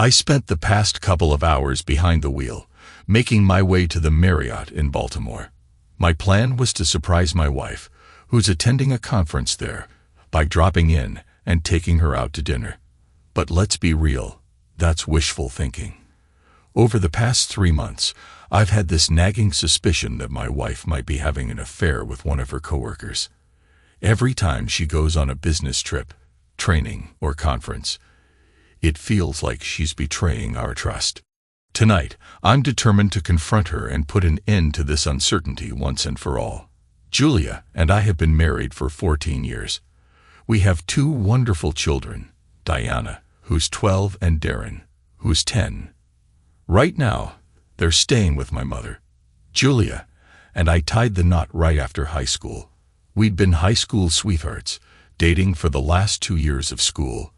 I spent the past couple of hours behind the wheel, making my way to the Marriott in Baltimore. My plan was to surprise my wife, who's attending a conference there, by dropping in and taking her out to dinner. But let's be real, that's wishful thinking. Over the past 3 months, I've had this nagging suspicion that my wife might be having an affair with one of her coworkers. Every time she goes on a business trip, training, or conference, it feels like she's betraying our trust. Tonight, I'm determined to confront her and put an end to this uncertainty once and for all. Julia and I have been married for 14 years. We have 2 wonderful children, Diana, who's 12, and Darren, who's 10. Right now, they're staying with my mother. Julia and I tied the knot right after high school. We'd been high school sweethearts, dating for the last 2 years of school,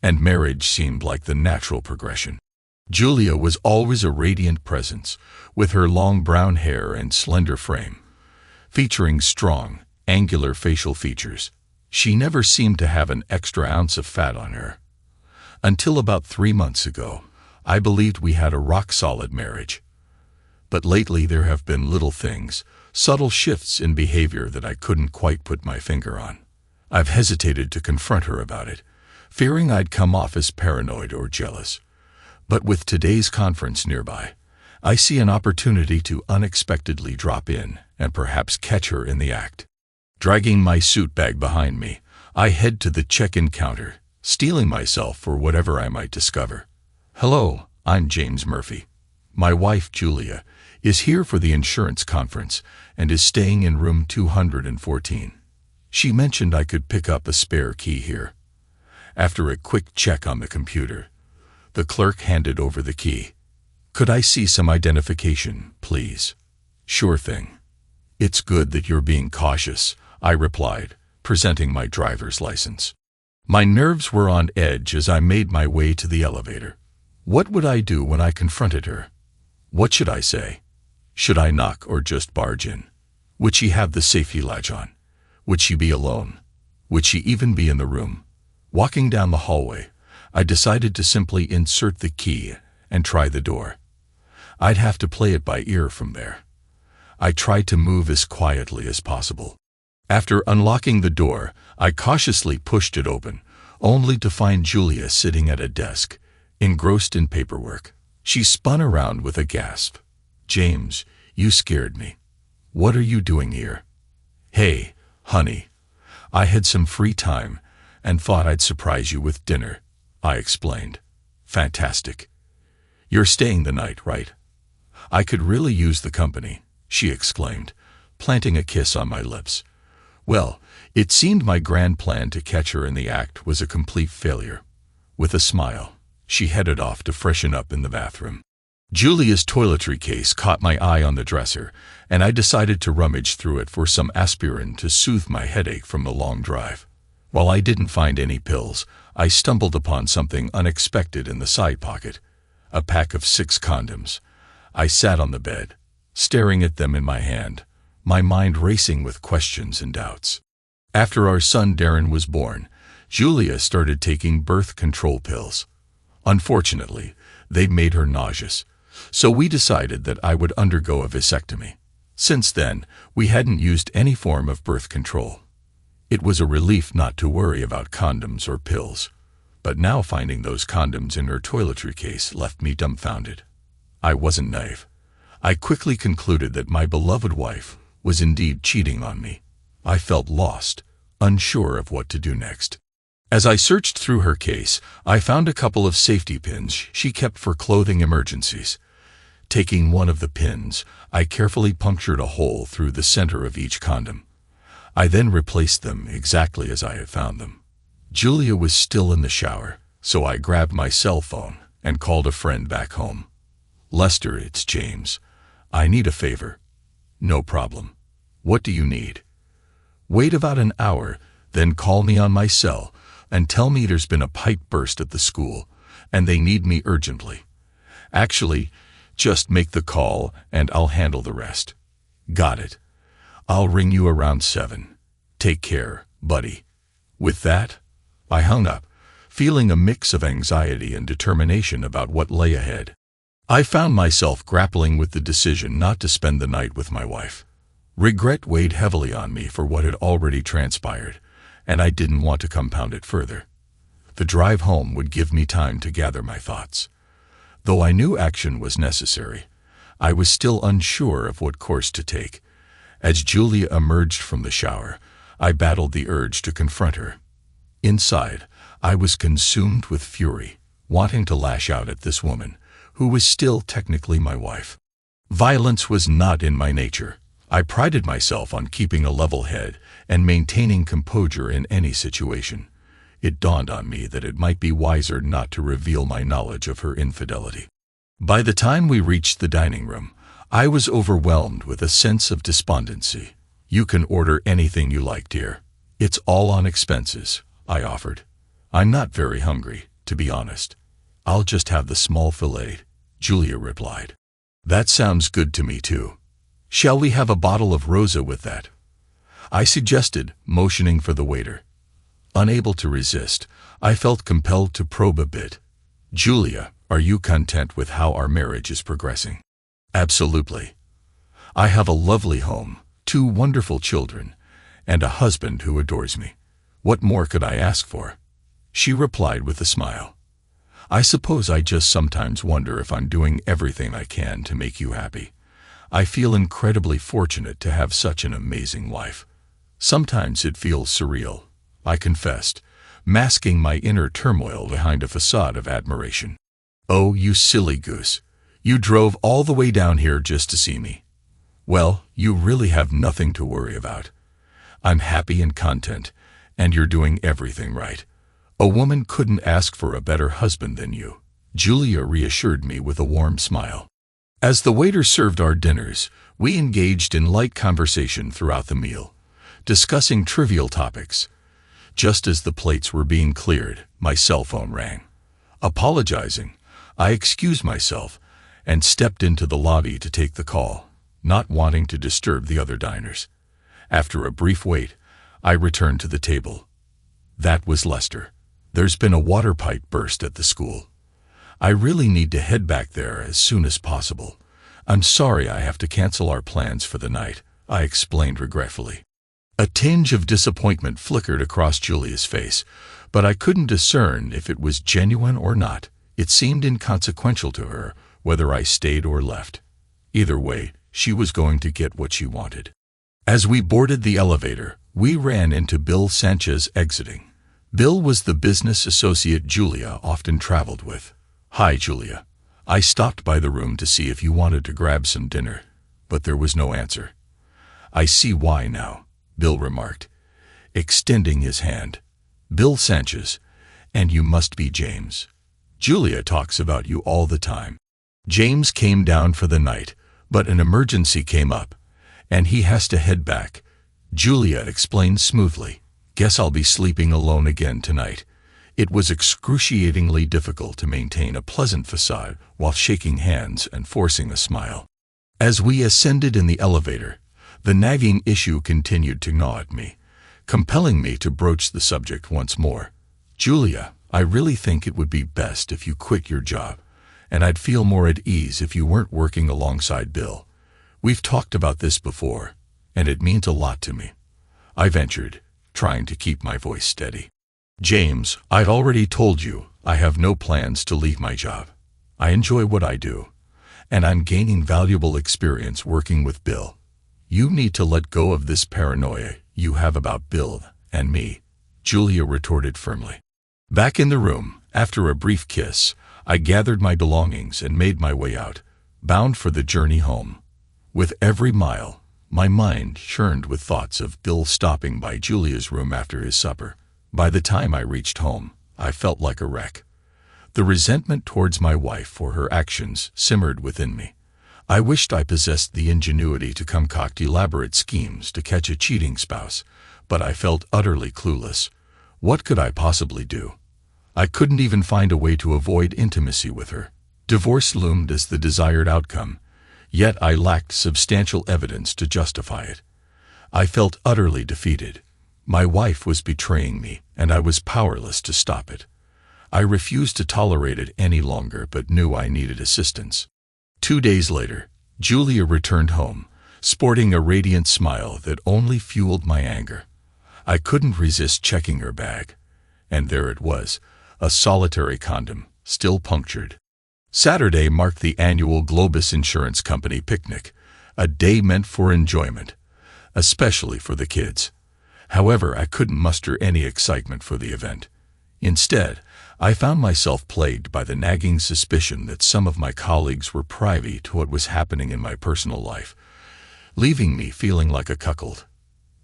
and marriage seemed like the natural progression. Julia was always a radiant presence, with her long brown hair and slender frame, featuring strong, angular facial features. She never seemed to have an extra ounce of fat on her. Until about 3 months ago, I believed we had a rock-solid marriage. But lately there have been little things, subtle shifts in behavior that I couldn't quite put my finger on. I've hesitated to confront her about it, fearing I'd come off as paranoid or jealous. But with today's conference nearby, I see an opportunity to unexpectedly drop in and perhaps catch her in the act. Dragging my suit bag behind me, I head to the check-in counter, steeling myself for whatever I might discover. Hello, I'm James Murphy. My wife, Julia, is here for the insurance conference and is staying in room 214. She mentioned I could pick up a spare key here. After a quick check on the computer, the clerk handed over the key. Could I see some identification, please? Sure thing. It's good that you're being cautious, I replied, presenting my driver's license. My nerves were on edge as I made my way to the elevator. What would I do when I confronted her? What should I say? Should I knock or just barge in? Would she have the safety latch on? Would she be alone? Would she even be in the room? Walking down the hallway, I decided to simply insert the key and try the door. I'd have to play it by ear from there. I tried to move as quietly as possible. After unlocking the door, I cautiously pushed it open, only to find Julia sitting at a desk, engrossed in paperwork. She spun around with a gasp. James, you scared me. What are you doing here? Hey, honey, I had some free time and thought I'd surprise you with dinner, I explained. Fantastic. You're staying the night, right? I could really use the company, she exclaimed, planting a kiss on my lips. Well, it seemed my grand plan to catch her in the act was a complete failure. With a smile, she headed off to freshen up in the bathroom. Julia's toiletry case caught my eye on the dresser, and I decided to rummage through it for some aspirin to soothe my headache from the long drive. While I didn't find any pills, I stumbled upon something unexpected in the side pocket, a pack of 6 condoms. I sat on the bed, staring at them in my hand, my mind racing with questions and doubts. After our son Darren was born, Julia started taking birth control pills. Unfortunately, they made her nauseous, so we decided that I would undergo a vasectomy. Since then, we hadn't used any form of birth control. It was a relief not to worry about condoms or pills, but now finding those condoms in her toiletry case left me dumbfounded. I wasn't naive. I quickly concluded that my beloved wife was indeed cheating on me. I felt lost, unsure of what to do next. As I searched through her case, I found a couple of safety pins she kept for clothing emergencies. Taking one of the pins, I carefully punctured a hole through the center of each condom. I then replaced them exactly as I had found them. Julia was still in the shower, so I grabbed my cell phone and called a friend back home. Lester, it's James. I need a favor. No problem. What do you need? Wait about an hour, then call me on my cell and tell me there's been a pipe burst at the school and they need me urgently. Actually, just make the call and I'll handle the rest. Got it. I'll ring you around 7. Take care, buddy. With that, I hung up, feeling a mix of anxiety and determination about what lay ahead. I found myself grappling with the decision not to spend the night with my wife. Regret weighed heavily on me for what had already transpired, and I didn't want to compound it further. The drive home would give me time to gather my thoughts. Though I knew action was necessary, I was still unsure of what course to take. As Julia emerged from the shower, I battled the urge to confront her. Inside, I was consumed with fury, wanting to lash out at this woman, who was still technically my wife. Violence was not in my nature. I prided myself on keeping a level head and maintaining composure in any situation. It dawned on me that it might be wiser not to reveal my knowledge of her infidelity. By the time we reached the dining room, I was overwhelmed with a sense of despondency. "You can order anything you like, dear. It's all on expenses," I offered. "I'm not very hungry, to be honest. I'll just have the small fillet," Julia replied. "That sounds good to me too. Shall we have a bottle of Rosa with that?" I suggested, motioning for the waiter. Unable to resist, I felt compelled to probe a bit. "Julia, are you content with how our marriage is progressing?" "Absolutely. I have a lovely home, 2 wonderful children, and a husband who adores me. What more could I ask for?" She replied with a smile. "I suppose I just sometimes wonder if I'm doing everything I can to make you happy. I feel incredibly fortunate to have such an amazing wife. Sometimes it feels surreal," I confessed, masking my inner turmoil behind a facade of admiration. "Oh, you silly goose. You drove all the way down here just to see me. Well, you really have nothing to worry about. I'm happy and content, and you're doing everything right. A woman couldn't ask for a better husband than you," Julia reassured me with a warm smile. As the waiter served our dinners, we engaged in light conversation throughout the meal, discussing trivial topics. Just as the plates were being cleared, my cell phone rang. Apologizing, I excused myself and stepped into the lobby to take the call, not wanting to disturb the other diners. After a brief wait, I returned to the table. "That was Lester. There's been a water pipe burst at the school. I really need to head back there as soon as possible. I'm sorry I have to cancel our plans for the night," I explained regretfully. A tinge of disappointment flickered across Julia's face, but I couldn't discern if it was genuine or not. It seemed inconsequential to her whether I stayed or left. Either way, she was going to get what she wanted. As we boarded the elevator, we ran into Bill Sanchez exiting. Bill was the business associate Julia often traveled with. "Hi, Julia. I stopped by the room to see if you wanted to grab some dinner," but there was no answer. "I see why now," Bill remarked, extending his hand. "Bill Sanchez, and you must be James. Julia talks about you all the time." "James came down for the night, but an emergency came up, and he has to head back," Julia explained smoothly. "Guess I'll be sleeping alone again tonight." It was excruciatingly difficult to maintain a pleasant facade while shaking hands and forcing a smile. As we ascended in the elevator, the nagging issue continued to gnaw at me, compelling me to broach the subject once more. "Julia, I really think it would be best if you quit your job, and I'd feel more at ease if you weren't working alongside Bill. We've talked about this before, and it means a lot to me," I ventured, trying to keep my voice steady. "James, I'd already told you I have no plans to leave my job. I enjoy what I do, and I'm gaining valuable experience working with Bill. You need to let go of this paranoia you have about Bill and me," Julia retorted firmly. Back in the room, after a brief kiss, I gathered my belongings and made my way out, bound for the journey home. With every mile, my mind churned with thoughts of Bill stopping by Julia's room after his supper. By the time I reached home, I felt like a wreck. The resentment towards my wife for her actions simmered within me. I wished I possessed the ingenuity to concoct elaborate schemes to catch a cheating spouse, but I felt utterly clueless. What could I possibly do? I couldn't even find a way to avoid intimacy with her. Divorce loomed as the desired outcome, yet I lacked substantial evidence to justify it. I felt utterly defeated. My wife was betraying me, and I was powerless to stop it. I refused to tolerate it any longer but knew I needed assistance. 2 days later, Julia returned home, sporting a radiant smile that only fueled my anger. I couldn't resist checking her bag, and there it was, a solitary condom, still punctured. Saturday marked the annual Globus Insurance Company picnic, a day meant for enjoyment, especially for the kids. However, I couldn't muster any excitement for the event. Instead, I found myself plagued by the nagging suspicion that some of my colleagues were privy to what was happening in my personal life, leaving me feeling like a cuckold.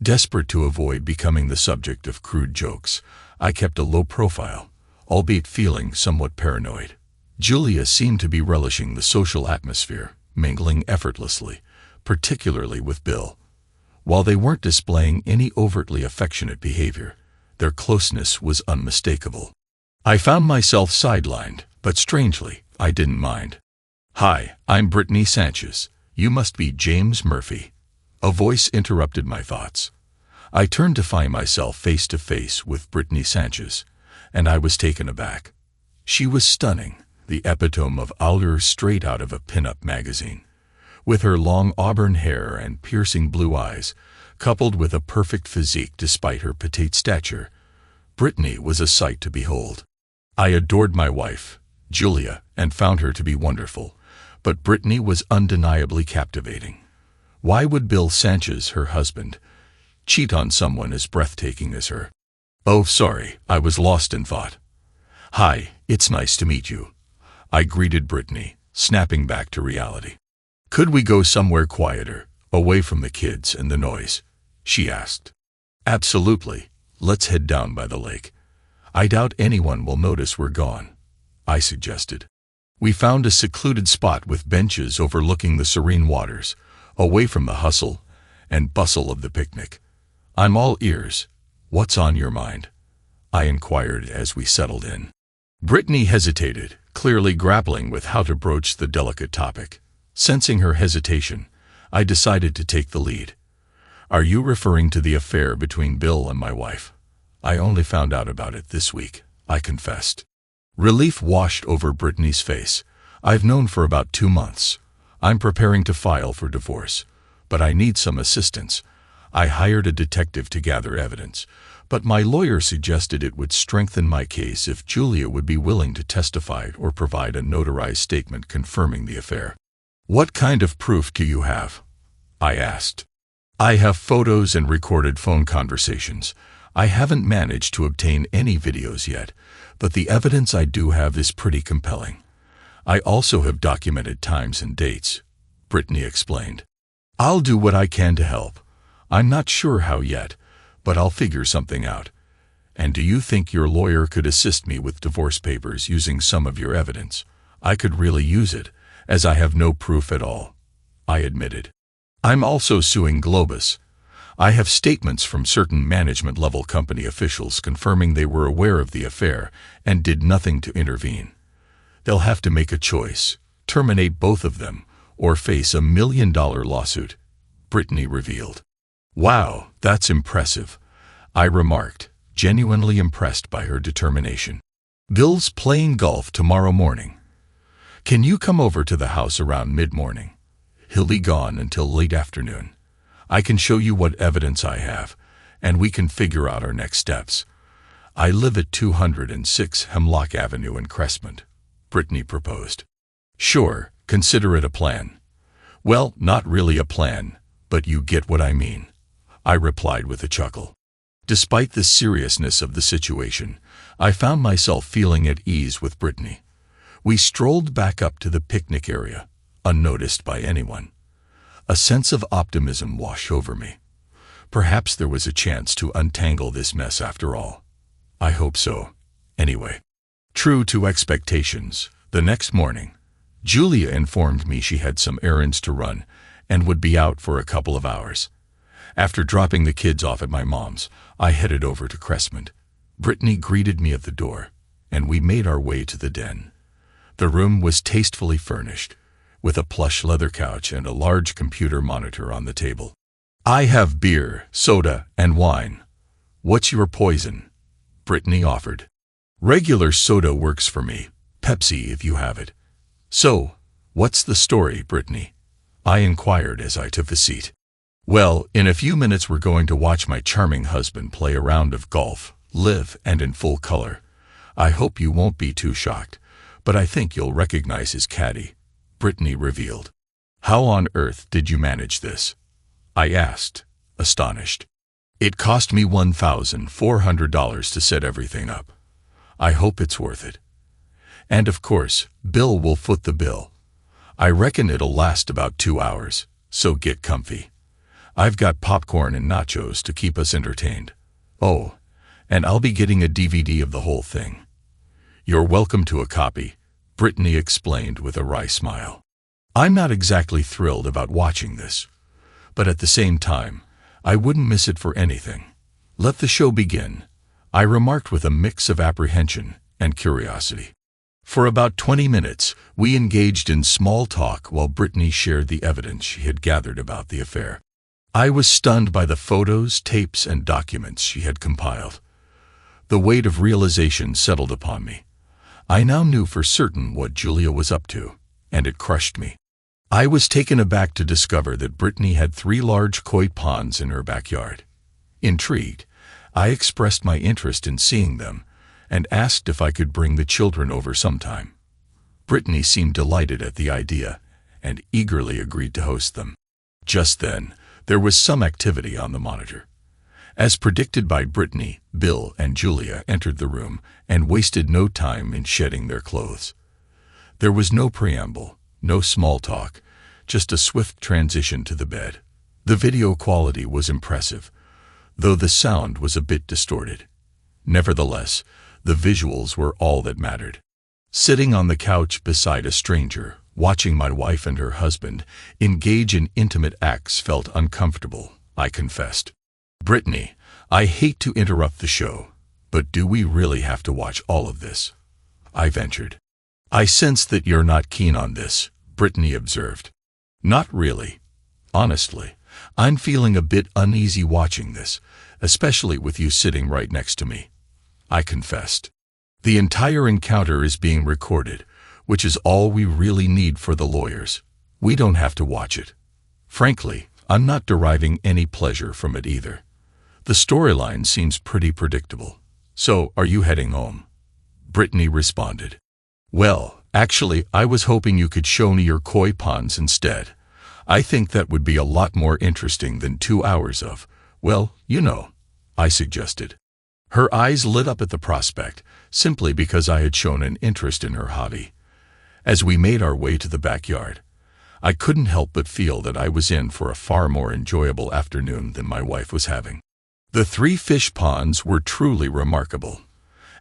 Desperate to avoid becoming the subject of crude jokes, I kept a low profile, albeit feeling somewhat paranoid. Julia seemed to be relishing the social atmosphere, mingling effortlessly, particularly with Bill. While they weren't displaying any overtly affectionate behavior, their closeness was unmistakable. I found myself sidelined, but strangely, I didn't mind. "Hi, I'm Brittany Sanchez. You must be James Murphy." A voice interrupted my thoughts. I turned to find myself face to face with Brittany Sanchez, and I was taken aback. She was stunning, the epitome of allure straight out of a pin-up magazine. With her long auburn hair and piercing blue eyes, coupled with a perfect physique despite her petite stature, Brittany was a sight to behold. I adored my wife, Julia, and found her to be wonderful, but Brittany was undeniably captivating. Why would Bill Sanchez, her husband, cheat on someone as breathtaking as her? "Oh, sorry, I was lost in thought." "Hi, it's nice to meet you," I greeted Brittany, snapping back to reality. "Could we go somewhere quieter, away from the kids and the noise?" she asked. "Absolutely. Let's head down by the lake. I doubt anyone will notice we're gone," I suggested. We found a secluded spot with benches overlooking the serene waters, away from the hustle and bustle of the picnic. "I'm all ears. What's on your mind?" I inquired as we settled in. Brittany hesitated, clearly grappling with how to broach the delicate topic. Sensing her hesitation, I decided to take the lead. "Are you referring to the affair between Bill and my wife? I only found out about it this week," I confessed. Relief washed over Brittany's face. "I've known for about 2 months. I'm preparing to file for divorce, but I need some assistance. I hired a detective to gather evidence, but my lawyer suggested it would strengthen my case if Julia would be willing to testify or provide a notarized statement confirming the affair." "What kind of proof do you have?" I asked. "I have photos and recorded phone conversations. I haven't managed to obtain any videos yet, but the evidence I do have is pretty compelling. I also have documented times and dates," Brittany explained. "I'll do what I can to help. I'm not sure how yet, but I'll figure something out. And do you think your lawyer could assist me with divorce papers using some of your evidence? I could really use it, as I have no proof at all," I admitted. "I'm also suing Globus. I have statements from certain management-level company officials confirming they were aware of the affair and did nothing to intervene. They'll have to make a choice, terminate both of them, or face a $1 million lawsuit," Brittany revealed. "Wow, that's impressive," I remarked, genuinely impressed by her determination. "Bill's playing golf tomorrow morning. Can you come over to the house around mid-morning? He'll be gone until late afternoon. I can show you what evidence I have, and we can figure out our next steps. I live at 206 Hemlock Avenue in Crestmont," Brittany proposed. "Sure, consider it a plan." "Well, not really a plan, but you get what I mean," I replied with a chuckle. Despite the seriousness of the situation, I found myself feeling at ease with Brittany. We strolled back up to the picnic area, unnoticed by anyone. A sense of optimism washed over me. Perhaps there was a chance to untangle this mess after all. I hope so, anyway. True to expectations, the next morning, Julia informed me she had some errands to run and would be out for a couple of hours. After dropping the kids off at my mom's, I headed over to Crestmont. Brittany greeted me at the door, and we made our way to the den. The room was tastefully furnished, with a plush leather couch and a large computer monitor on the table. "I have beer, soda, and wine. What's your poison?" Brittany offered. Regular soda works for me. Pepsi if you have it. So, what's the story, Brittany? I inquired as I took a seat. Well, in a few minutes we're going to watch my charming husband play a round of golf, live and in full color. I hope you won't be too shocked, but I think you'll recognize his caddy, Brittany revealed. How on earth did you manage this? I asked, astonished. It cost me $1,400 to set everything up. I hope it's worth it. And of course, Bill will foot the bill. I reckon it'll last about 2 hours, so get comfy. I've got popcorn and nachos to keep us entertained. Oh, and I'll be getting a DVD of the whole thing. You're welcome to a copy, Brittany explained with a wry smile. I'm not exactly thrilled about watching this, but at the same time, I wouldn't miss it for anything. Let the show begin, I remarked with a mix of apprehension and curiosity. For about 20 minutes, we engaged in small talk while Brittany shared the evidence she had gathered about the affair. I was stunned by the photos, tapes, and documents she had compiled. The weight of realization settled upon me. I now knew for certain what Julia was up to, and it crushed me. I was taken aback to discover that Brittany had 3 large koi ponds in her backyard. Intrigued, I expressed my interest in seeing them and asked if I could bring the children over sometime. Brittany seemed delighted at the idea and eagerly agreed to host them. Just then, there was some activity on the monitor. As predicted by Brittany, Bill and Julia entered the room and wasted no time in shedding their clothes. There was no preamble, no small talk, just a swift transition to the bed. The video quality was impressive, though the sound was a bit distorted. Nevertheless, the visuals were all that mattered. Sitting on the couch beside a stranger, watching my wife and her husband engage in intimate acts felt uncomfortable, I confessed. Brittany, I hate to interrupt the show, but do we really have to watch all of this? I ventured. I sense that you're not keen on this, Brittany observed. Not really. Honestly, I'm feeling a bit uneasy watching this, especially with you sitting right next to me, I confessed. The entire encounter is being recorded, which is all we really need for the lawyers. We don't have to watch it. Frankly, I'm not deriving any pleasure from it either. The storyline seems pretty predictable. So, are you heading home? Brittany responded. Well, actually, I was hoping you could show me your koi ponds instead. I think that would be a lot more interesting than 2 hours of, well, you know, I suggested. Her eyes lit up at the prospect, simply because I had shown an interest in her hobby. As we made our way to the backyard, I couldn't help but feel that I was in for a far more enjoyable afternoon than my wife was having. The 3 fish ponds were truly remarkable.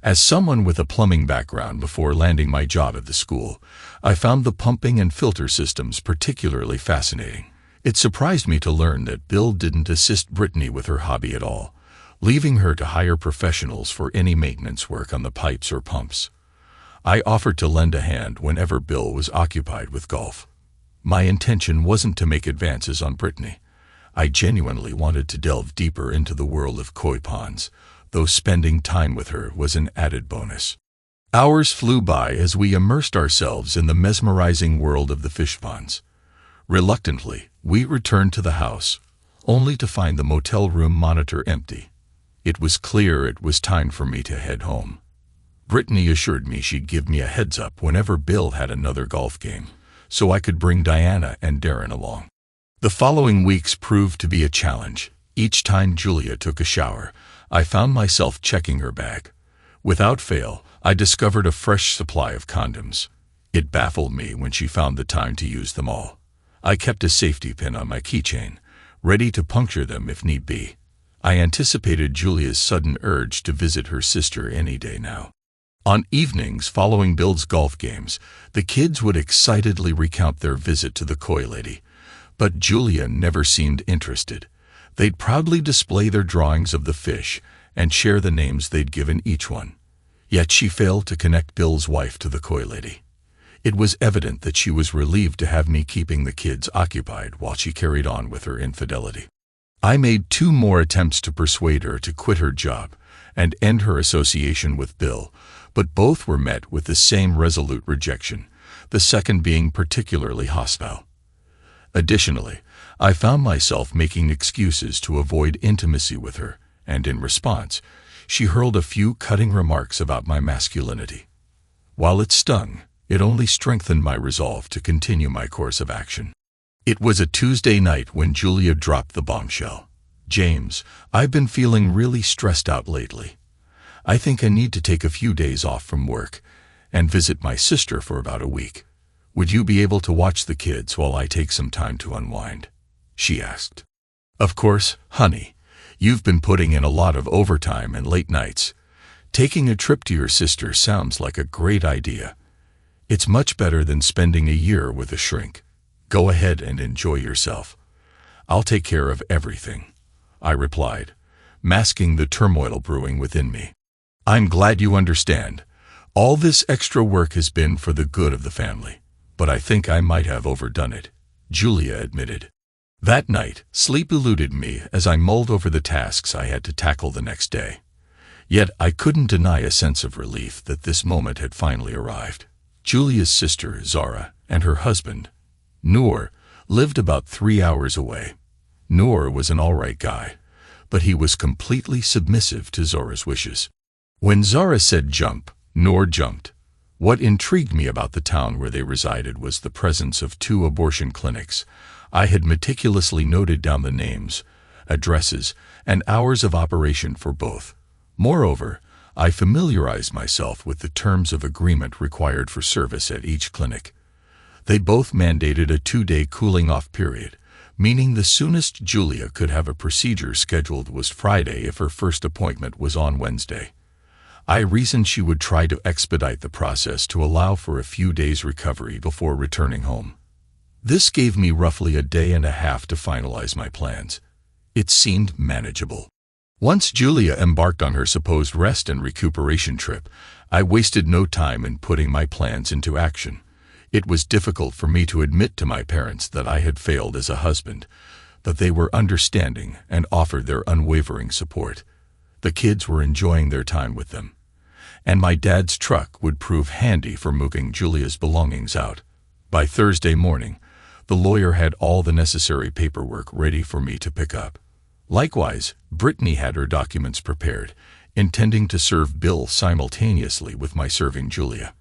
As someone with a plumbing background before landing my job at the school, I found the pumping and filter systems particularly fascinating. It surprised me to learn that Bill didn't assist Brittany with her hobby at all, leaving her to hire professionals for any maintenance work on the pipes or pumps. I offered to lend a hand whenever Bill was occupied with golf. My intention wasn't to make advances on Brittany. I genuinely wanted to delve deeper into the world of koi ponds, though spending time with her was an added bonus. Hours flew by as we immersed ourselves in the mesmerizing world of the fish ponds. Reluctantly, we returned to the house, only to find the motel room monitor empty. It was clear it was time for me to head home. Brittany assured me she'd give me a heads up whenever Bill had another golf game, so I could bring Diana and Darren along. The following weeks proved to be a challenge. Each time Julia took a shower, I found myself checking her bag. Without fail, I discovered a fresh supply of condoms. It baffled me when she found the time to use them all. I kept a safety pin on my keychain, ready to puncture them if need be. I anticipated Julia's sudden urge to visit her sister any day now. On evenings following Bill's golf games, the kids would excitedly recount their visit to the koi lady, but Julia never seemed interested. They'd proudly display their drawings of the fish and share the names they'd given each one. Yet she failed to connect Bill's wife to the koi lady. It was evident that she was relieved to have me keeping the kids occupied while she carried on with her infidelity. I made 2 more attempts to persuade her to quit her job and end her association with Bill, but both were met with the same resolute rejection, the second being particularly hostile. Additionally, I found myself making excuses to avoid intimacy with her, and in response, she hurled a few cutting remarks about my masculinity. While it stung, it only strengthened my resolve to continue my course of action. It was a Tuesday night when Julia dropped the bombshell. "James, I've been feeling really stressed out lately. I think I need to take a few days off from work and visit my sister for about a week. Would you be able to watch the kids while I take some time to unwind?" she asked. "Of course, honey. You've been putting in a lot of overtime and late nights. Taking a trip to your sister sounds like a great idea. It's much better than spending a year with a shrink. Go ahead and enjoy yourself. I'll take care of everything," I replied, masking the turmoil brewing within me. "I'm glad you understand. All this extra work has been for the good of the family, but I think I might have overdone it," Julia admitted. That night, sleep eluded me as I mulled over the tasks I had to tackle the next day. Yet I couldn't deny a sense of relief that this moment had finally arrived. Julia's sister, Zara, and her husband, Noor, lived about 3 hours away. Noor was an all-right guy, but he was completely submissive to Zora's wishes. When Zara said jump, Noor jumped. What intrigued me about the town where they resided was the presence of 2 abortion clinics. I had meticulously noted down the names, addresses, and hours of operation for both. Moreover, I familiarized myself with the terms of agreement required for service at each clinic. They both mandated a 2-day cooling-off period, meaning the soonest Julia could have a procedure scheduled was Friday if her first appointment was on Wednesday. I reasoned she would try to expedite the process to allow for a few days' recovery before returning home. This gave me roughly a day and a half to finalize my plans. It seemed manageable. Once Julia embarked on her supposed rest and recuperation trip, I wasted no time in putting my plans into action. It was difficult for me to admit to my parents that I had failed as a husband, but they were understanding and offered their unwavering support. The kids were enjoying their time with them, and my dad's truck would prove handy for moving Julia's belongings out. By Thursday morning, the lawyer had all the necessary paperwork ready for me to pick up. Likewise, Brittany had her documents prepared, intending to serve Bill simultaneously with my serving Julia.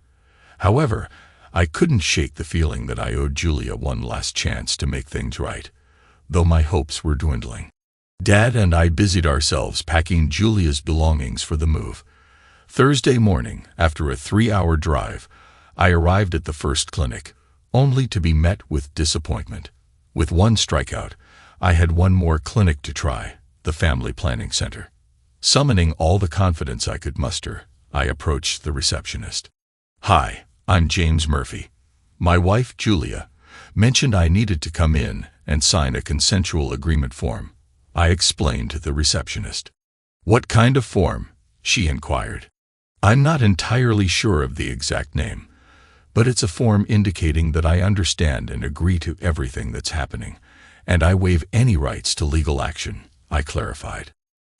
However, I couldn't shake the feeling that I owed Julia one last chance to make things right, though my hopes were dwindling. Dad and I busied ourselves packing Julia's belongings for the move. Thursday morning, after a 3-hour drive, I arrived at the first clinic, only to be met with disappointment. With one strikeout, I had one more clinic to try, the Family Planning Center. Summoning all the confidence I could muster, I approached the receptionist. "Hi, I'm James Murphy. My wife, Julia, mentioned I needed to come in and sign a consensual agreement form," I explained to the receptionist. "What kind of form?" she inquired. "I'm not entirely sure of the exact name, but it's a form indicating that I understand and agree to everything that's happening, and I waive any rights to legal action," I clarified.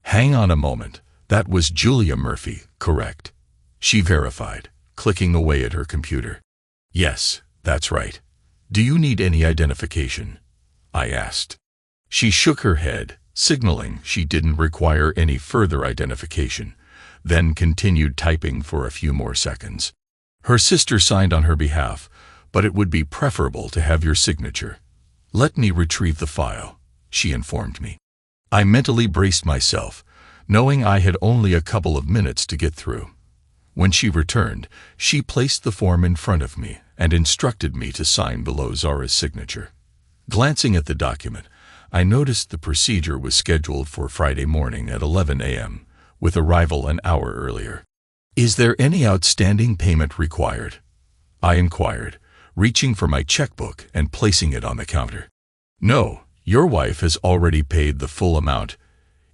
"Hang on a moment. That was Julia Murphy, correct?" she verified, clicking away at her computer. "Yes, that's right. Do you need any identification?" I asked. She shook her head, signaling she didn't require any further identification, then continued typing for a few more seconds. Her sister signed on her behalf, but it would be preferable to have your signature. "Let me retrieve the file," she informed me. I mentally braced myself, knowing I had only a couple of minutes to get through. When she returned, she placed the form in front of me and instructed me to sign below Zara's signature. Glancing at the document, I noticed the procedure was scheduled for Friday morning at 11 a.m., with arrival an hour earlier. "Is there any outstanding payment required?" I inquired, reaching for my checkbook and placing it on the counter. "No, your wife has already paid the full amount,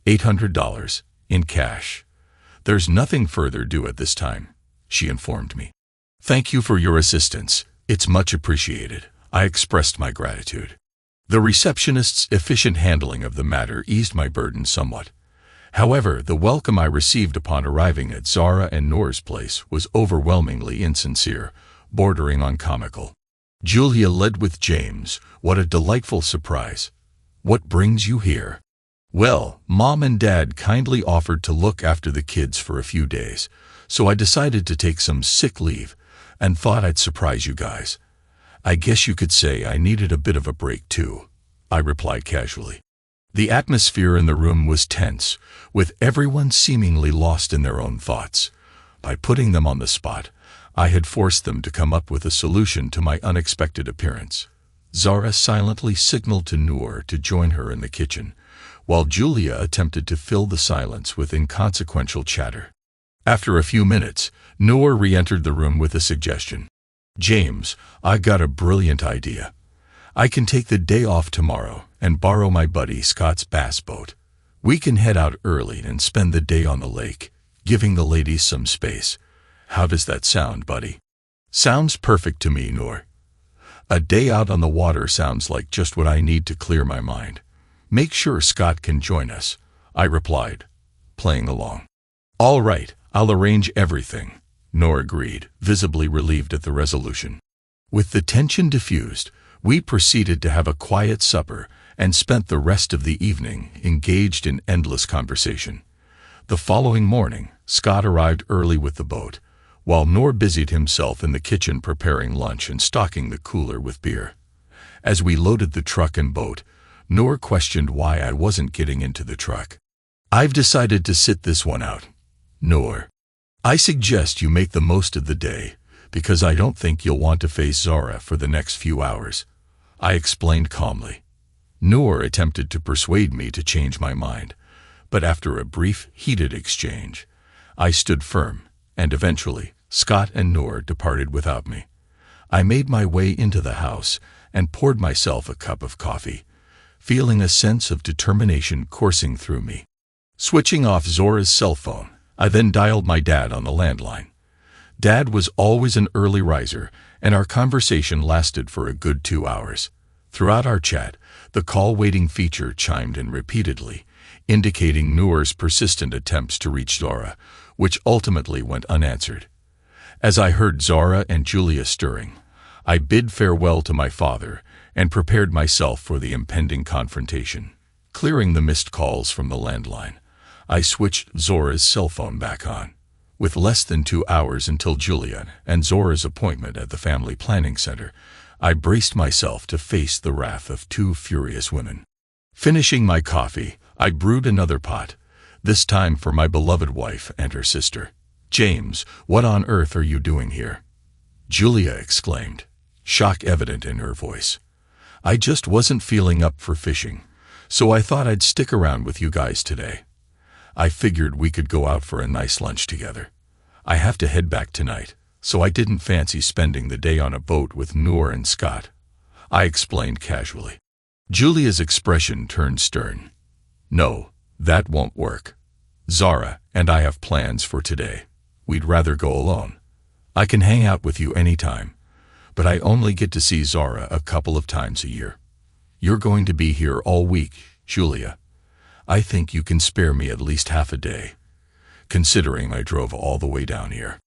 $800, in cash. There's nothing further due at this time," she informed me. "Thank you for your assistance. It's much appreciated," I expressed my gratitude. The receptionist's efficient handling of the matter eased my burden somewhat, However, the welcome I received upon arriving at Zara and Noor's place was overwhelmingly insincere, bordering on comical. Julia led with James. What a delightful surprise. What brings you here? Well, Mom and Dad kindly offered to look after the kids for a few days, so I decided to take some sick leave and thought I'd surprise you guys. I guess you could say I needed a bit of a break too, I replied casually. The atmosphere in the room was tense, with everyone seemingly lost in their own thoughts. By putting them on the spot, I had forced them to come up with a solution to my unexpected appearance. Zara silently signaled to Noor to join her in the kitchen, while Julia attempted to fill the silence with inconsequential chatter. After a few minutes, Noor re-entered the room with a suggestion. James, I got a brilliant idea. I can take the day off tomorrow and borrow my buddy Scott's bass boat. We can head out early and spend the day on the lake, giving the ladies some space. How does that sound, buddy? Sounds perfect to me, Noor. A day out on the water sounds like just what I need to clear my mind. Make sure Scott can join us, I replied, playing along. All right, I'll arrange everything, Noor agreed, visibly relieved at the resolution. With the tension diffused, we proceeded to have a quiet supper and spent the rest of the evening engaged in endless conversation. The following morning, Scott arrived early with the boat, while Noor busied himself in the kitchen preparing lunch and stocking the cooler with beer. As we loaded the truck and boat, Noor questioned why I wasn't getting into the truck. I've decided to sit this one out, Noor. I suggest you make the most of the day, because I don't think you'll want to face Zara for the next few hours, I explained calmly. Noor attempted to persuade me to change my mind, but after a brief, heated exchange, I stood firm, and eventually, Scott and Noor departed without me. I made my way into the house and poured myself a cup of coffee, feeling a sense of determination coursing through me. Switching off Zora's cell phone, I then dialed my dad on the landline. Dad was always an early riser, and our conversation lasted for a good 2 hours. Throughout our chat, the call waiting feature chimed in repeatedly, indicating Noor's persistent attempts to reach Zara, which ultimately went unanswered. As I heard Zara and Julia stirring, I bid farewell to my father and prepared myself for the impending confrontation. Clearing the missed calls from the landline, I switched Zora's cell phone back on. With less than 2 hours until Julia and Zora's appointment at the family planning center, I braced myself to face the wrath of 2 furious women. Finishing my coffee, I brewed another pot, this time for my beloved wife and her sister. James, what on earth are you doing here? Julia exclaimed, shock evident in her voice. I just wasn't feeling up for fishing, so I thought I'd stick around with you guys today. I figured we could go out for a nice lunch together. I have to head back tonight, so I didn't fancy spending the day on a boat with Noor and Scott, I explained casually. Julia's expression turned stern. No, that won't work. Zara and I have plans for today. We'd rather go alone. I can hang out with you anytime, but I only get to see Zara a couple of times a year. You're going to be here all week, Julia. I think you can spare me at least half a day, considering I drove all the way down here.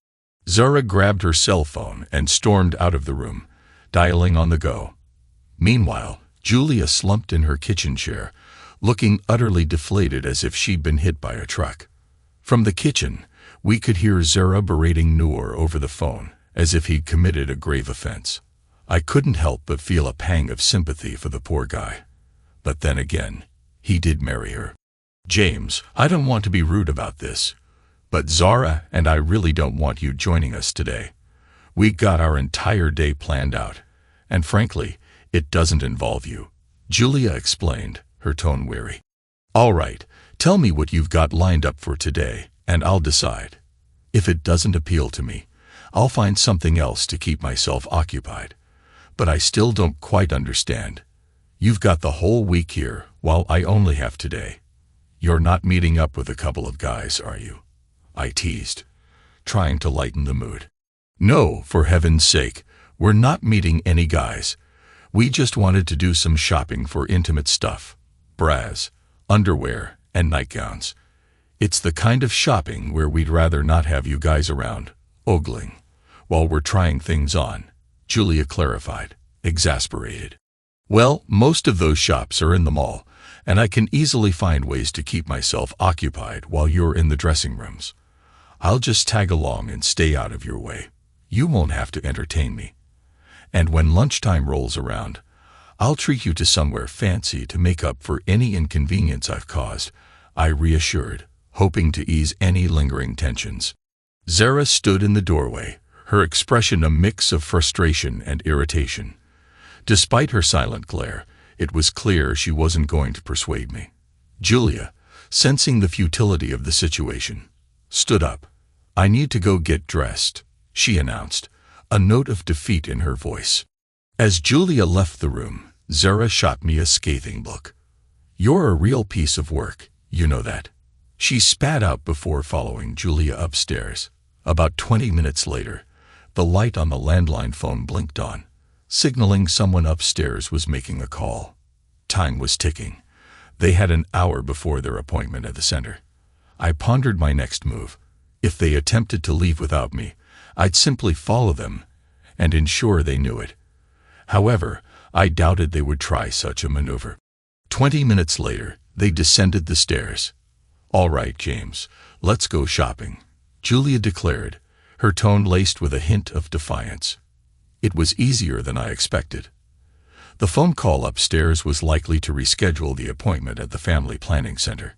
Zara grabbed her cell phone and stormed out of the room, dialing on the go. Meanwhile, Julia slumped in her kitchen chair, looking utterly deflated as if she'd been hit by a truck. From the kitchen, we could hear Zara berating Noor over the phone, as if he'd committed a grave offense. I couldn't help but feel a pang of sympathy for the poor guy. But then again, he did marry her. James, I don't want to be rude about this, but Zara and I really don't want you joining us today. We got our entire day planned out, and frankly, it doesn't involve you, Julia explained, her tone weary. All right, tell me what you've got lined up for today, and I'll decide. If it doesn't appeal to me, I'll find something else to keep myself occupied. But I still don't quite understand. You've got the whole week here, while I only have today. You're not meeting up with a couple of guys, are you? I teased, trying to lighten the mood. No, for heaven's sake, we're not meeting any guys. We just wanted to do some shopping for intimate stuff. Bras, underwear, and nightgowns. It's the kind of shopping where we'd rather not have you guys around, ogling, while we're trying things on, Julia clarified, exasperated. Well, most of those shops are in the mall, and I can easily find ways to keep myself occupied while you're in the dressing rooms. I'll just tag along and stay out of your way. You won't have to entertain me. And when lunchtime rolls around, I'll treat you to somewhere fancy to make up for any inconvenience I've caused, I reassured, hoping to ease any lingering tensions. Zara stood in the doorway, her expression a mix of frustration and irritation. Despite her silent glare, it was clear she wasn't going to persuade me. Julia, sensing the futility of the situation, stood up. I need to go get dressed, she announced, a note of defeat in her voice. As Julia left the room, Zara shot me a scathing look. You're a real piece of work, you know that. She spat out before following Julia upstairs. About 20 minutes later, the light on the landline phone blinked on, signaling someone upstairs was making a call. Time was ticking. They had an hour before their appointment at the center. I pondered my next move. If they attempted to leave without me, I'd simply follow them and ensure they knew it. However, I doubted they would try such a maneuver. 20 minutes later, they descended the stairs. All right, James, let's go shopping, Julia declared, her tone laced with a hint of defiance. It was easier than I expected. The phone call upstairs was likely to reschedule the appointment at the family planning center.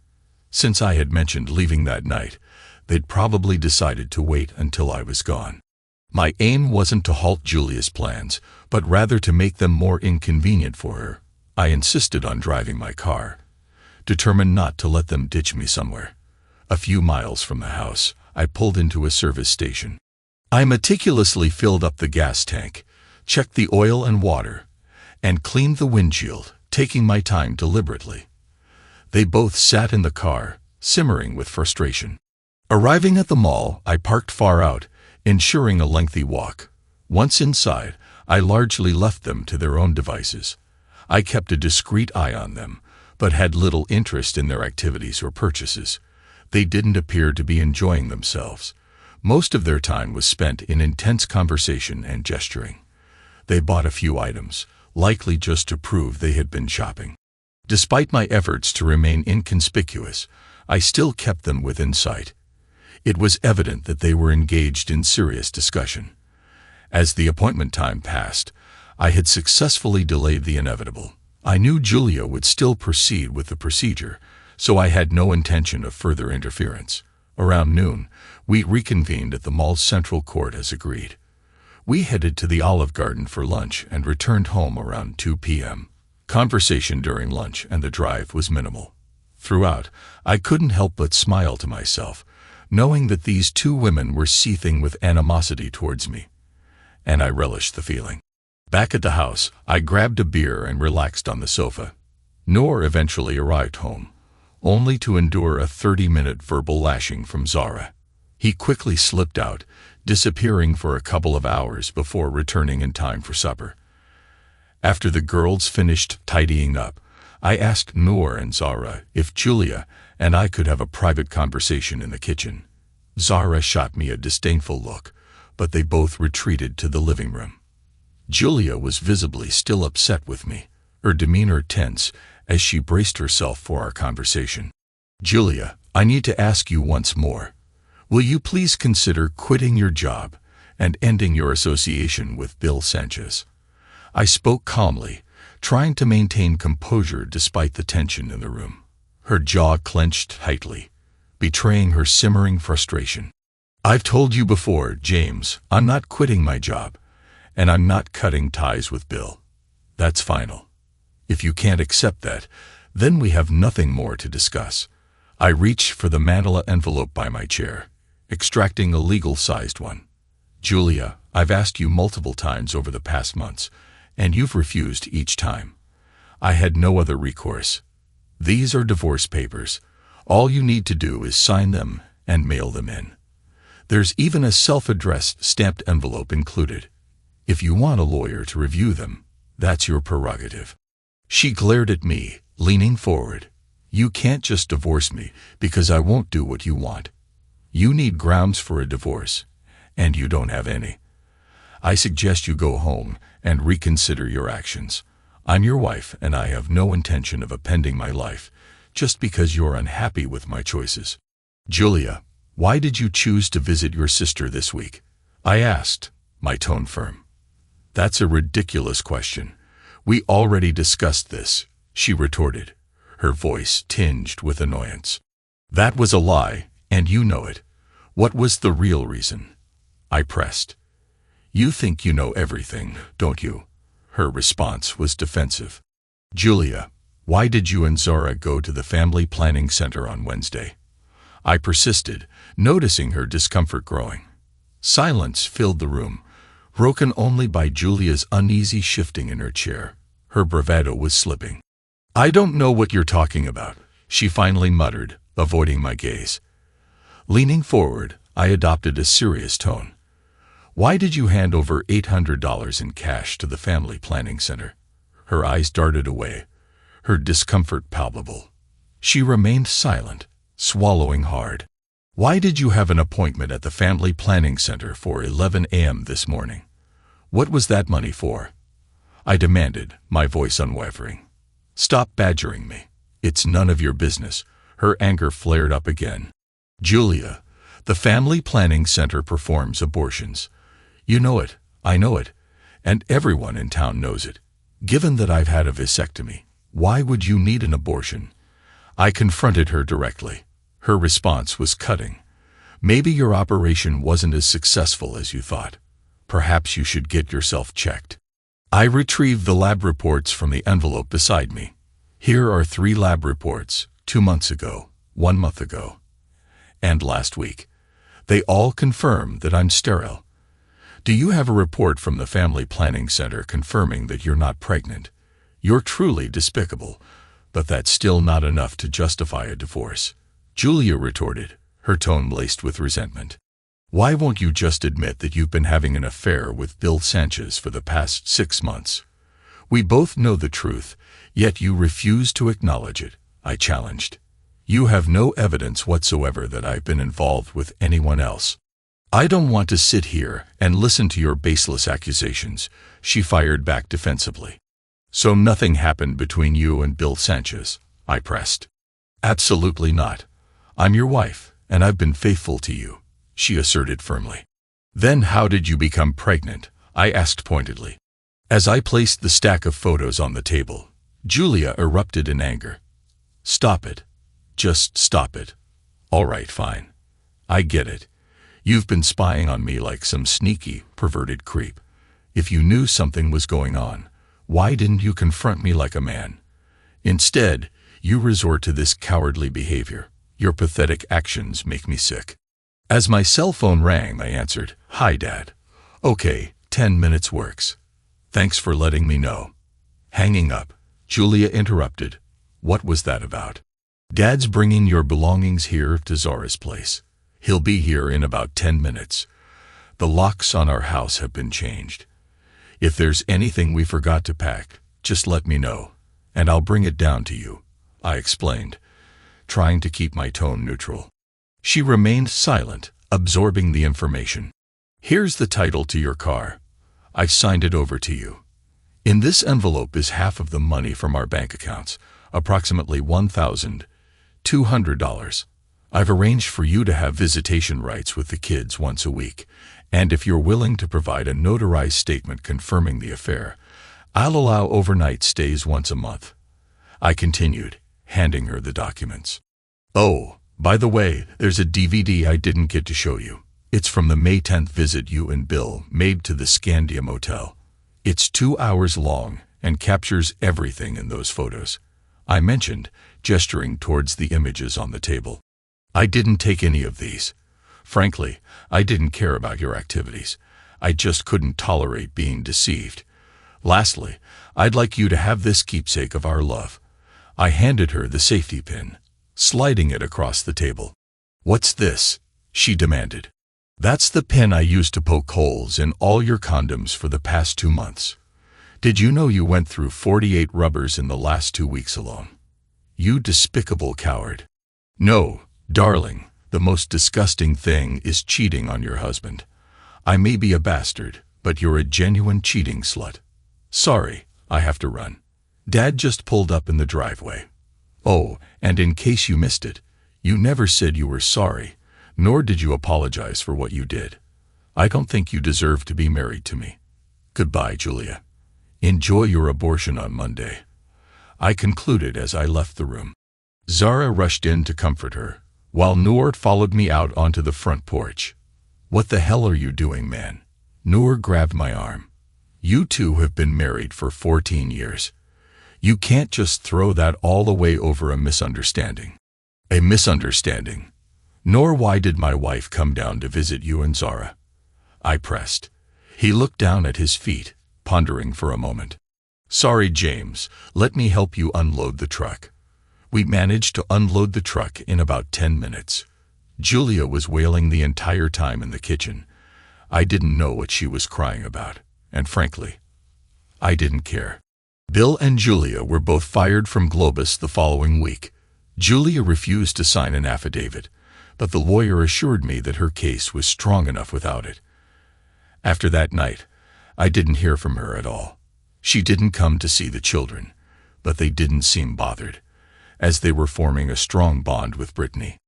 Since I had mentioned leaving that night, they'd probably decided to wait until I was gone. My aim wasn't to halt Julia's plans, but rather to make them more inconvenient for her. I insisted on driving my car, determined not to let them ditch me somewhere. A few miles from the house, I pulled into a service station. I meticulously filled up the gas tank, checked the oil and water, and cleaned the windshield, taking my time deliberately. They both sat in the car, simmering with frustration. Arriving at the mall, I parked far out, ensuring a lengthy walk. Once inside, I largely left them to their own devices. I kept a discreet eye on them, but had little interest in their activities or purchases. They didn't appear to be enjoying themselves. Most of their time was spent in intense conversation and gesturing. They bought a few items, likely just to prove they had been shopping. Despite my efforts to remain inconspicuous, I still kept them within sight. It was evident that they were engaged in serious discussion. As the appointment time passed, I had successfully delayed the inevitable. I knew Julia would still proceed with the procedure, so I had no intention of further interference. Around noon, we reconvened at the mall's central court as agreed. We headed to the Olive Garden for lunch and returned home around 2 p.m. Conversation during lunch and the drive was minimal. Throughout, I couldn't help but smile to myself, knowing that these two women were seething with animosity towards me. And I relished the feeling. Back at the house, I grabbed a beer and relaxed on the sofa. Noor eventually arrived home, only to endure a 30-minute verbal lashing from Zara. He quickly slipped out, disappearing for a couple of hours before returning in time for supper. After the girls finished tidying up, I asked Noor and Zara if Julia and I could have a private conversation in the kitchen. Zara shot me a disdainful look, but they both retreated to the living room. Julia was visibly still upset with me, her demeanor tense as she braced herself for our conversation. Julia, I need to ask you once more. Will you please consider quitting your job and ending your association with Bill Sanchez? I spoke calmly, trying to maintain composure despite the tension in the room. Her jaw clenched tightly, betraying her simmering frustration. I've told you before, James, I'm not quitting my job, and I'm not cutting ties with Bill. That's final. If you can't accept that, then we have nothing more to discuss. I reached for the manila envelope by my chair, extracting a legal-sized one. Julia, I've asked you multiple times over the past months, and you've refused each time. I had no other recourse. These are divorce papers. All you need to do is sign them and mail them in. There's even a self-addressed stamped envelope included. If you want a lawyer to review them, that's your prerogative. She glared at me, leaning forward. You can't just divorce me because I won't do what you want. You need grounds for a divorce, and you don't have any. I suggest you go home and reconsider your actions. I'm your wife, and I have no intention of appending my life just because you're unhappy with my choices. Julia, why did you choose to visit your sister this week? I asked, my tone firm. That's a ridiculous question. We already discussed this, she retorted, her voice tinged with annoyance. That was a lie, and you know it. What was the real reason? I pressed. You think you know everything, don't you? Her response was defensive. Julia, why did you and Zara go to the family planning center on Wednesday? I persisted, noticing her discomfort growing. Silence filled the room, broken only by Julia's uneasy shifting in her chair. Her bravado was slipping. I don't know what you're talking about, she finally muttered, avoiding my gaze. Leaning forward, I adopted a serious tone. Why did you hand over $800 in cash to the family planning center? Her eyes darted away, her discomfort palpable. She remained silent, swallowing hard. Why did you have an appointment at the family planning center for 11 a.m. this morning? What was that money for? I demanded, my voice unwavering. Stop badgering me. It's none of your business. Her anger flared up again. Julia, the family planning center performs abortions. You know it, I know it, and everyone in town knows it. Given that I've had a vasectomy, why would you need an abortion? I confronted her directly. Her response was cutting. Maybe your operation wasn't as successful as you thought. Perhaps you should get yourself checked. I retrieved the lab reports from the envelope beside me. Here are 3 lab reports, 2 months ago, 1 month ago, and last week. They all confirm that I'm sterile. Do you have a report from the family planning center confirming that you're not pregnant? You're truly despicable, but that's still not enough to justify a divorce. Julia retorted, her tone laced with resentment. Why won't you just admit that you've been having an affair with Bill Sanchez for the past 6 months? We both know the truth, yet you refuse to acknowledge it, I challenged. You have no evidence whatsoever that I've been involved with anyone else. I don't want to sit here and listen to your baseless accusations, she fired back defensively. So nothing happened between you and Bill Sanchez, I pressed. Absolutely not. I'm your wife, and I've been faithful to you, she asserted firmly. Then how did you become pregnant? I asked pointedly. As I placed the stack of photos on the table, Julia erupted in anger. Stop it. Just stop it. All right, fine. I get it. You've been spying on me like some sneaky, perverted creep. If you knew something was going on, why didn't you confront me like a man? Instead, you resort to this cowardly behavior. Your pathetic actions make me sick. As my cell phone rang, I answered, Hi, Dad. Okay, 10 minutes works. Thanks for letting me know. Hanging up, Julia interrupted. What was that about? Dad's bringing your belongings here to Zara's place. He'll be here in about 10 minutes. The locks on our house have been changed. If there's anything we forgot to pack, just let me know, and I'll bring it down to you, I explained, trying to keep my tone neutral. She remained silent, absorbing the information. Here's the title to your car. I've signed it over to you. In this envelope is half of the money from our bank accounts, approximately $1,200. I've arranged for you to have visitation rights with the kids once a week, and if you're willing to provide a notarized statement confirming the affair, I'll allow overnight stays once a month. I continued, handing her the documents. Oh, by the way, there's a DVD I didn't get to show you. It's from the May 10th visit you and Bill made to the Scandia Motel. It's 2 hours long and captures everything in those photos, I mentioned, gesturing towards the images on the table. I didn't take any of these. Frankly, I didn't care about your activities. I just couldn't tolerate being deceived. Lastly, I'd like you to have this keepsake of our love. I handed her the safety pin, sliding it across the table. What's this? She demanded. That's the pin I used to poke holes in all your condoms for the past 2 months. Did you know you went through 48 rubbers in the last 2 weeks alone? You despicable coward. No, darling, the most disgusting thing is cheating on your husband. I may be a bastard, but you're a genuine cheating slut. Sorry, I have to run. Dad just pulled up in the driveway. Oh, and in case you missed it, you never said you were sorry, nor did you apologize for what you did. I don't think you deserve to be married to me. Goodbye, Julia. Enjoy your abortion on Monday. I concluded as I left the room. Zara rushed in to comfort her, while Noor followed me out onto the front porch. What the hell are you doing, man? Noor grabbed my arm. You two have been married for 14 years. You can't just throw that all away over a misunderstanding. A misunderstanding? Nor why did my wife come down to visit you and Zara? I pressed. He looked down at his feet, pondering for a moment. Sorry, James, let me help you unload the truck. We managed to unload the truck in about 10 minutes. Julia was wailing the entire time in the kitchen. I didn't know what she was crying about, and frankly, I didn't care. Bill and Julia were both fired from Globus the following week. Julia refused to sign an affidavit, but the lawyer assured me that her case was strong enough without it. After that night, I didn't hear from her at all. She didn't come to see the children, but they didn't seem bothered, as they were forming a strong bond with Brittany.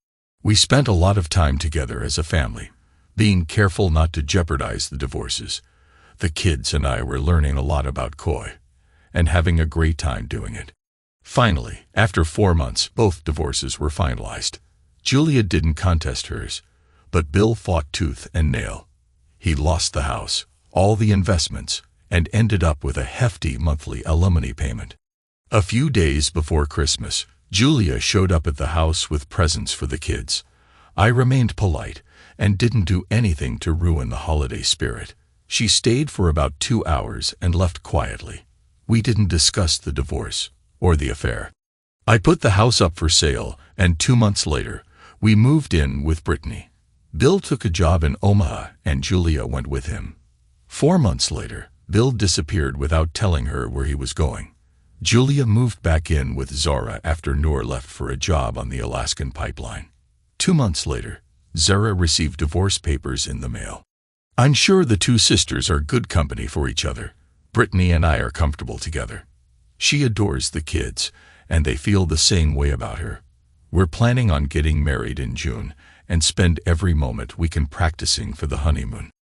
We spent a lot of time together as a family, being careful not to jeopardize the divorces. The kids and I were learning a lot about Koi, and having a great time doing it. Finally, after 4 months, both divorces were finalized. Julia didn't contest hers, but Bill fought tooth and nail. He lost the house, all the investments, and ended up with a hefty monthly alimony payment. A few days before Christmas, Julia showed up at the house with presents for the kids. I remained polite and didn't do anything to ruin the holiday spirit. She stayed for about 2 hours and left quietly. We didn't discuss the divorce or the affair. I put the house up for sale, and 2 months later, we moved in with Brittany. Bill took a job in Omaha, and Julia went with him. 4 months later, Bill disappeared without telling her where he was going. Julia moved back in with Zara after Noor left for a job on the Alaskan pipeline. 2 months later, Zara received divorce papers in the mail. I'm sure the two sisters are good company for each other. Brittany and I are comfortable together. She adores the kids, and they feel the same way about her. We're planning on getting married in June and spend every moment we can practicing for the honeymoon.